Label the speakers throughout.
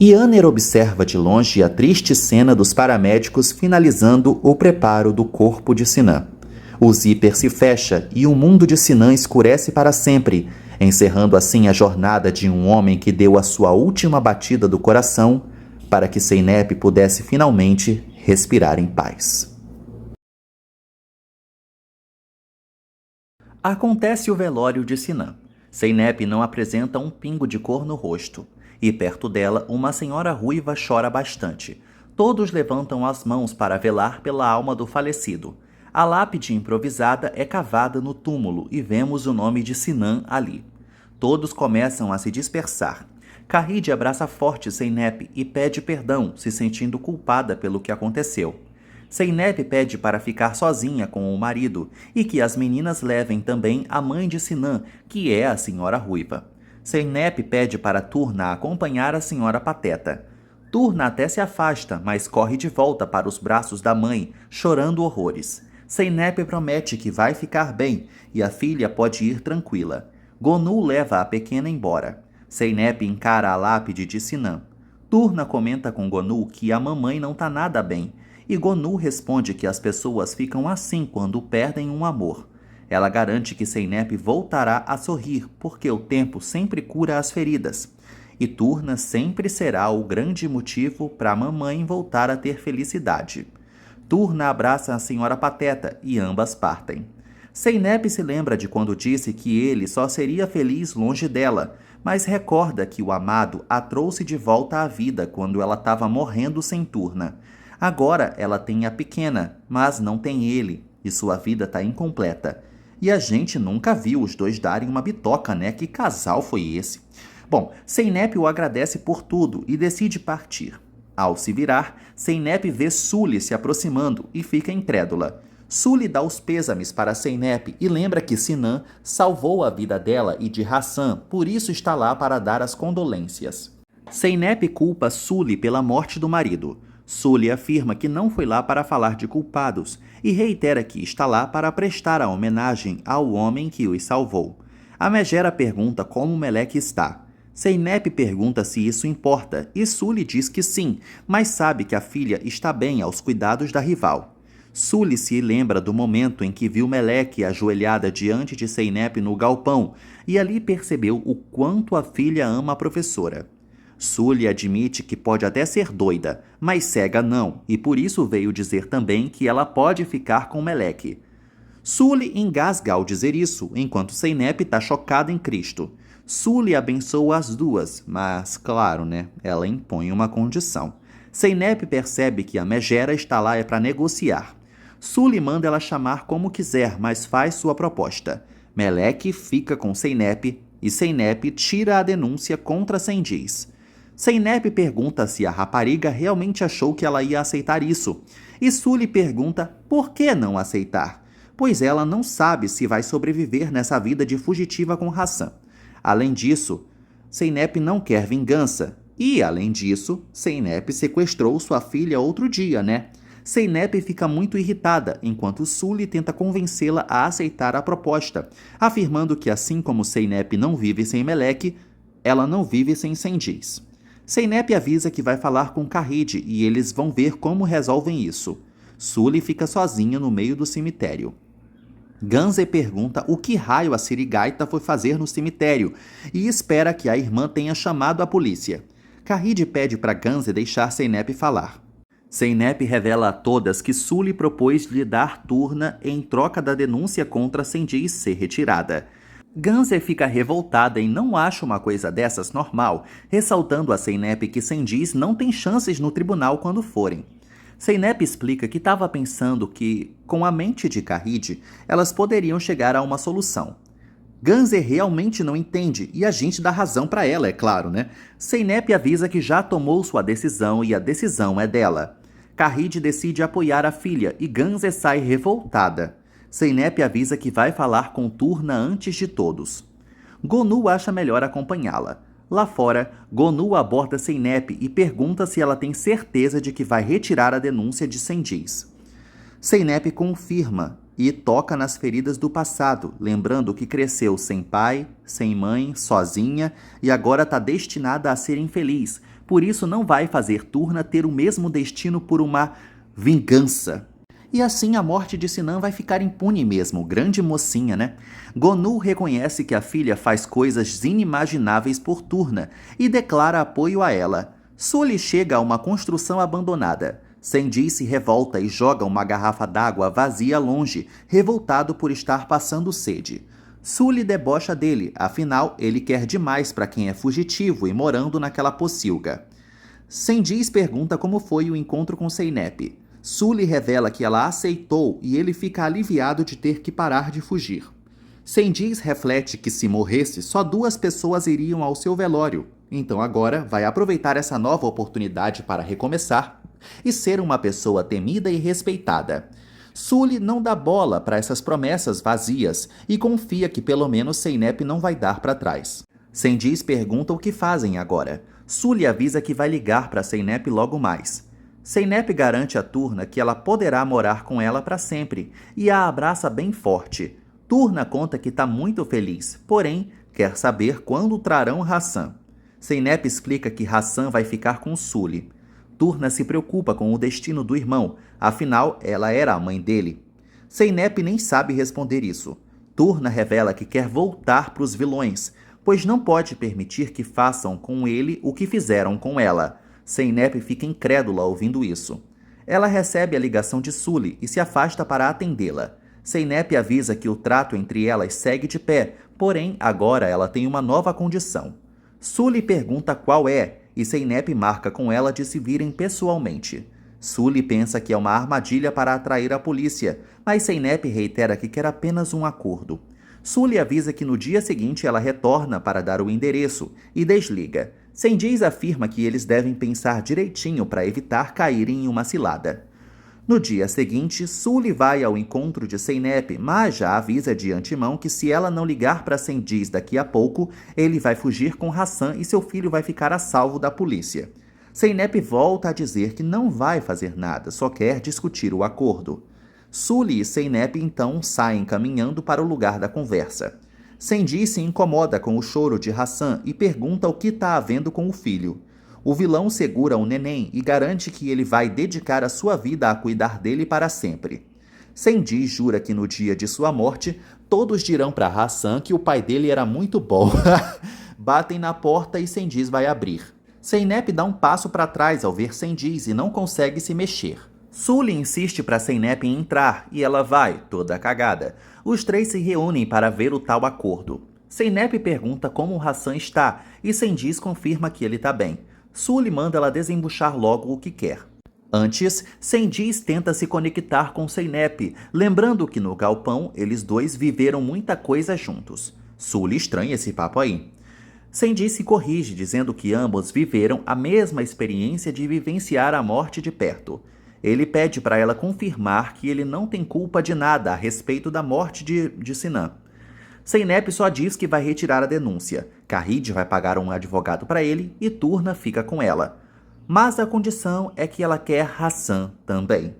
Speaker 1: Yanner observa de longe a triste cena dos paramédicos finalizando o preparo do corpo de Sinan. O zíper se fecha e o mundo de Sinan escurece para sempre, encerrando assim a jornada de um homem que deu a sua última batida do coração para que Zeynep pudesse finalmente respirar em paz. Acontece o velório de Sinan. Zeynep não apresenta um pingo de cor no rosto. E perto dela, uma senhora ruiva chora bastante. Todos levantam as mãos para velar pela alma do falecido. A lápide improvisada é cavada no túmulo e vemos o nome de Sinan ali. Todos começam a se dispersar. Kahide abraça forte Zeynep e pede perdão, se sentindo culpada pelo que aconteceu. Zeynep pede para ficar sozinha com o marido e que as meninas levem também a mãe de Sinan, que é a senhora ruiva. Zeynep pede para Turna acompanhar a senhora Pateta. Turna até se afasta, mas corre de volta para os braços da mãe, chorando horrores. Zeynep promete que vai ficar bem e a filha pode ir tranquila. Gonu leva a pequena embora. Zeynep encara a lápide de Sinan. Turna comenta com Gonu que a mamãe não tá nada bem, e Gonu responde que as pessoas ficam assim quando perdem um amor. Ela garante que Zeynep voltará a sorrir, porque o tempo sempre cura as feridas. E Turna sempre será o grande motivo para a mamãe voltar a ter felicidade. Turna abraça a senhora Pateta e ambas partem. Zeynep se lembra de quando disse que ele só seria feliz longe dela, mas recorda que o amado a trouxe de volta à vida quando ela estava morrendo sem Turna. Agora ela tem a pequena, mas não tem ele, e sua vida está incompleta. E a gente nunca viu os dois darem uma bitoca, né? Que casal foi esse? Bom, Zeynep o agradece por tudo e decide partir. Ao se virar, Zeynep vê Sully se aproximando e fica incrédula. Sully dá os pêsames para Zeynep e lembra que Sinan salvou a vida dela e de Hassan, por isso está lá para dar as condolências. Zeynep culpa Sully pela morte do marido. Sully afirma que não foi lá para falar de culpados e reitera que está lá para prestar a homenagem ao homem que os salvou. A Megera pergunta como Meleque está. Zeynep pergunta se isso importa e Sully diz que sim, mas sabe que a filha está bem aos cuidados da rival. Sully se lembra do momento em que viu Meleque ajoelhada diante de Zeynep no galpão e ali percebeu o quanto a filha ama a professora. Sully admite que pode até ser doida, mas cega não, e por isso veio dizer também que ela pode ficar com Meleque. Sully engasga ao dizer isso, enquanto Zeynep está chocada em Cristo. Sully abençoa as duas, mas, claro, né, ela impõe uma condição. Zeynep percebe que a Megera está lá para negociar. Sully manda ela chamar como quiser, mas faz sua proposta. Meleque fica com Zeynep e Zeynep tira a denúncia contra Sendiz. Zeynep pergunta se a rapariga realmente achou que ela ia aceitar isso. E Sully pergunta por que não aceitar, pois ela não sabe se vai sobreviver nessa vida de fugitiva com Hassan. Além disso, Zeynep não quer vingança. E, além disso, Zeynep sequestrou sua filha outro dia, né? Zeynep fica muito irritada, enquanto Sully tenta convencê-la a aceitar a proposta, afirmando que assim como Zeynep não vive sem Meleque, ela não vive sem Sendiz. Zeynep avisa que vai falar com Kahide e eles vão ver como resolvem isso. Sully fica sozinha no meio do cemitério. Ganze pergunta o que raio a Sirigaita foi fazer no cemitério e espera que a irmã tenha chamado a polícia. Kahide pede para Ganze deixar Zeynep falar. Zeynep revela a todas que Sully propôs lhe dar Turna em troca da denúncia contra Sendiz ser retirada. Ganze fica revoltada e não acha uma coisa dessas normal, ressaltando a Zeynep que Sendiz não tem chances no tribunal quando forem. Zeynep explica que estava pensando que, com a mente de Kahide, elas poderiam chegar a uma solução. Ganze realmente não entende e a gente dá razão para ela, é claro, né? Zeynep avisa que já tomou sua decisão e a decisão é dela. Kahide decide apoiar a filha e Ganze sai revoltada. Zeynep avisa que vai falar com Turna antes de todos. Gonu acha melhor acompanhá-la. Lá fora, Gonu aborda Zeynep e pergunta se ela tem certeza de que vai retirar a denúncia de Sendiz. Zeynep confirma e toca nas feridas do passado, lembrando que cresceu sem pai, sem mãe, sozinha e agora está destinada a ser infeliz, por isso não vai fazer Turna ter o mesmo destino por uma vingança. E assim a morte de Sinan vai ficar impune mesmo, grande mocinha, né? Gonu reconhece que a filha faz coisas inimagináveis por Turna e declara apoio a ela. Sully chega a uma construção abandonada. Senji se revolta e joga uma garrafa d'água vazia longe, revoltado por estar passando sede. Sully debocha dele, afinal ele quer demais para quem é fugitivo e morando naquela pocilga. Senji pergunta como foi o encontro com Seinep. Sully revela que ela aceitou e ele fica aliviado de ter que parar de fugir. Senji reflete que se morresse, só 2 pessoas iriam ao seu velório. Então agora vai aproveitar essa nova oportunidade para recomeçar e ser uma pessoa temida e respeitada. Sully não dá bola para essas promessas vazias e confia que pelo menos Seinep não vai dar para trás. Senji pergunta o que fazem agora. Sully avisa que vai ligar para Seinep logo mais. Seinep garante a Turna que ela poderá morar com ela para sempre e a abraça bem forte. Turna conta que está muito feliz, porém quer saber quando trarão Hassan. Seinep explica que Hassan vai ficar com Sully. Turna se preocupa com o destino do irmão, afinal ela era a mãe dele. Seinep nem sabe responder isso. Turna revela que quer voltar para os vilões, pois não pode permitir que façam com ele o que fizeram com ela. Seinep fica incrédula ouvindo isso. Ela recebe a ligação de Sully e se afasta para atendê-la. Seinep avisa que o trato entre elas segue de pé, porém agora ela tem uma nova condição. Sully pergunta qual é e Seinep marca com ela de se virem pessoalmente. Sully pensa que é uma armadilha para atrair a polícia, mas Seinep reitera que quer apenas um acordo. Sully avisa que no dia seguinte ela retorna para dar o endereço e desliga. Senji afirma que eles devem pensar direitinho para evitar caírem em uma cilada. No dia seguinte, Sully vai ao encontro de Seinep, mas já avisa de antemão que se ela não ligar para Senji daqui a pouco, ele vai fugir com Hassan e seu filho vai ficar a salvo da polícia. Seinep volta a dizer que não vai fazer nada, só quer discutir o acordo. Sully e Seinep então saem caminhando para o lugar da conversa. Senji se incomoda com o choro de Hassan e pergunta o que está havendo com o filho. O vilão segura o neném e garante que ele vai dedicar a sua vida a cuidar dele para sempre. Senji jura que no dia de sua morte, todos dirão para Hassan que o pai dele era muito bom. Batem na porta e Senji vai abrir. Seinep dá um passo para trás ao ver Senji e não consegue se mexer. Sully insiste para Seinep entrar e ela vai, toda cagada. Os 3 se reúnem para ver o tal acordo. Seinep pergunta como Hassan está e Senji confirma que ele está bem. Sully manda ela desembuchar logo o que quer. Antes, Senji tenta se conectar com Seinep, lembrando que no galpão eles 2 viveram muita coisa juntos. Sully estranha esse papo aí. Senji se corrige, dizendo que ambos viveram a mesma experiência de vivenciar a morte de perto. Ele pede para ela confirmar que ele não tem culpa de nada a respeito da morte de Sinan. Seinep só diz que vai retirar a denúncia. Khalid vai pagar um advogado para ele e Turna fica com ela. Mas a condição é que ela quer Hassan também.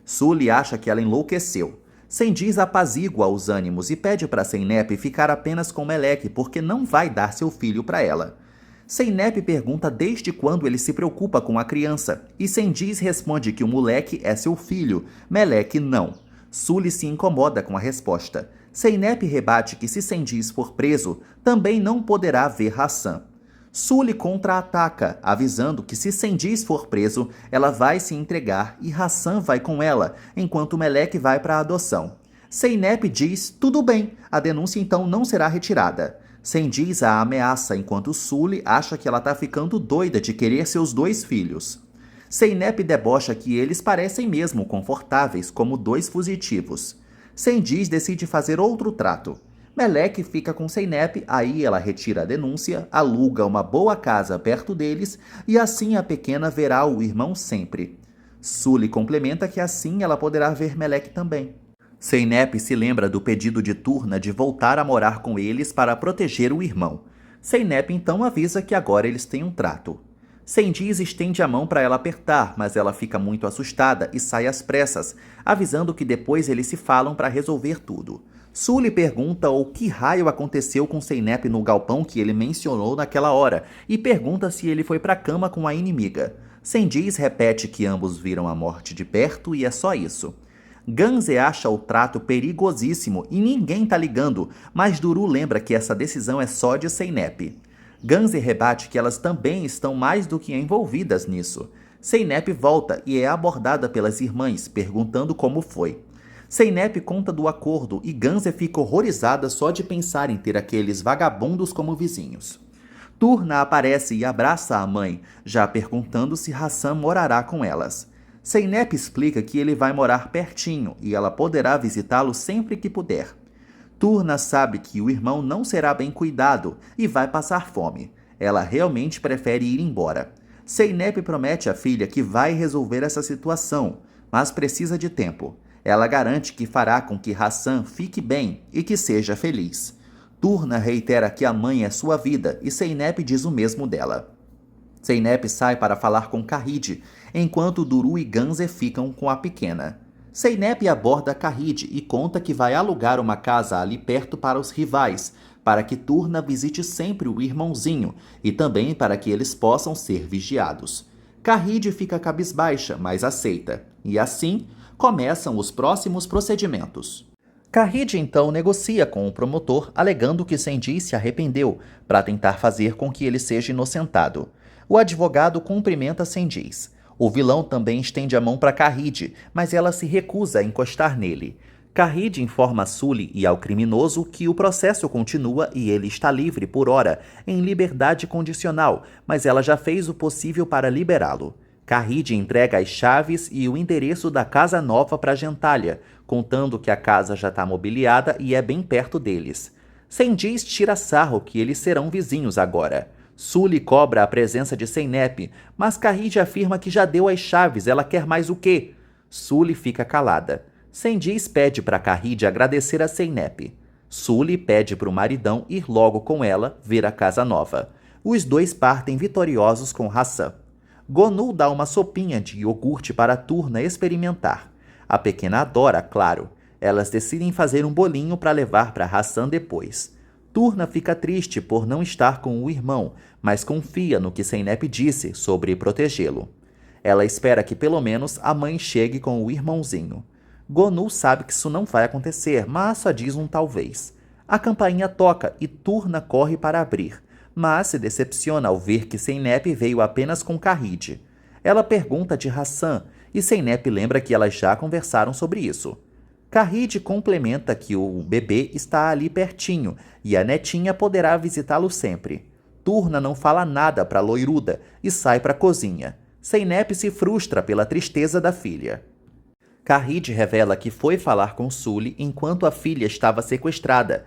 Speaker 1: Sully acha que ela enlouqueceu. Senji apazigua os ânimos e pede para Seinep ficar apenas com Melek porque não vai dar seu filho para ela. Seinep pergunta desde quando ele se preocupa com a criança e Senji responde que o moleque é seu filho, Melek não. Sully se incomoda com a resposta. Seinep rebate que se Senji for preso, também não poderá ver Hassan. Sully contra-ataca, avisando que se Senji for preso, ela vai se entregar e Hassan vai com ela, enquanto Melek vai para a adoção. Seinep diz, tudo bem, a denúncia então não será retirada. Senji a ameaça, enquanto Sully acha que ela está ficando doida de querer seus 2 filhos. Seinep debocha que eles parecem mesmo confortáveis como 2 fugitivos. Senji decide fazer outro trato. Melek fica com Seinep, aí ela retira a denúncia, aluga uma boa casa perto deles e assim a pequena verá o irmão sempre. Sully complementa que assim ela poderá ver Melek também. Seinep se lembra do pedido de Turna de voltar a morar com eles para proteger o irmão. Seinep então avisa que agora eles têm um trato. Sendiz estende a mão para ela apertar, mas ela fica muito assustada e sai às pressas, avisando que depois eles se falam para resolver tudo. Sully pergunta o que raio aconteceu com Zeynep no galpão que ele mencionou naquela hora e pergunta se ele foi para a cama com a inimiga. Sendiz repete que ambos viram a morte de perto e é só isso. Ganze acha o trato perigosíssimo e ninguém tá ligando, mas Duru lembra que essa decisão é só de Zeynep. Ganze rebate que elas também estão mais do que envolvidas nisso. Zeynep volta e é abordada pelas irmãs, perguntando como foi. Zeynep conta do acordo e Ganze fica horrorizada só de pensar em ter aqueles vagabundos como vizinhos. Turna aparece e abraça a mãe, já perguntando se Hassan morará com elas. Zeynep explica que ele vai morar pertinho e ela poderá visitá-lo sempre que puder. Turna sabe que o irmão não será bem cuidado e vai passar fome. Ela realmente prefere ir embora. Zeynep promete à filha que vai resolver essa situação, mas precisa de tempo. Ela garante que fará com que Hassan fique bem e que seja feliz. Turna reitera que a mãe é sua vida e Zeynep diz o mesmo dela. Zeynep sai para falar com Kahid, enquanto Duru e Ganze ficam com a pequena. Zeynep aborda Kahid e conta que vai alugar uma casa ali perto para os rivais, para que Turna visite sempre o irmãozinho e também para que eles possam ser vigiados. Kahid fica cabisbaixa, mas aceita, e assim começam os próximos procedimentos. Kahid então negocia com o promotor, alegando que Sendiz se arrependeu, para tentar fazer com que ele seja inocentado. O advogado cumprimenta Sendiz. O vilão também estende a mão para Kahid, mas ela se recusa a encostar nele. Kahid informa a Sully e ao criminoso que o processo continua e ele está livre por hora, em liberdade condicional, mas ela já fez o possível para liberá-lo. Kahid entrega as chaves e o endereço da casa nova para Gentalha, contando que a casa já está mobiliada e é bem perto deles. Sendiz tira sarro que eles serão vizinhos agora. Sully cobra a presença de Zeynep, mas Kahid afirma que já deu as chaves, ela quer mais o quê? Sully fica calada. Sendiz pede para Kahid agradecer a Zeynep. Sully pede para o maridão ir logo com ela ver a casa nova. Os dois partem vitoriosos com Hassan. Gonul dá uma sopinha de iogurte para Turna experimentar. A pequena adora, claro. Elas decidem fazer um bolinho para levar para Hassan depois. Turna fica triste por não estar com o irmão, mas confia no que Zeynep disse sobre protegê-lo. Ela espera que pelo menos a mãe chegue com o irmãozinho. Gonul sabe que isso não vai acontecer, mas só diz um talvez. A campainha toca e Turna corre para abrir, mas se decepciona ao ver que Zeynep veio apenas com Kahid. Ela pergunta de Hassan e Zeynep lembra que elas já conversaram sobre isso. Kahid complementa que o bebê está ali pertinho e a netinha poderá visitá-lo sempre. Turna não fala nada para a loiruda e sai para a cozinha. Zeynep se frustra pela tristeza da filha. Kahid revela que foi falar com Sully enquanto a filha estava sequestrada,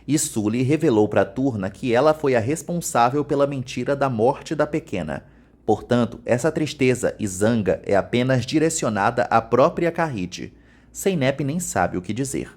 Speaker 1: e Sully revelou para Turna que ela foi a responsável pela mentira da morte da pequena. Portanto, essa tristeza e zanga é apenas direcionada à própria Kahid. Zeynep nem sabe o que dizer.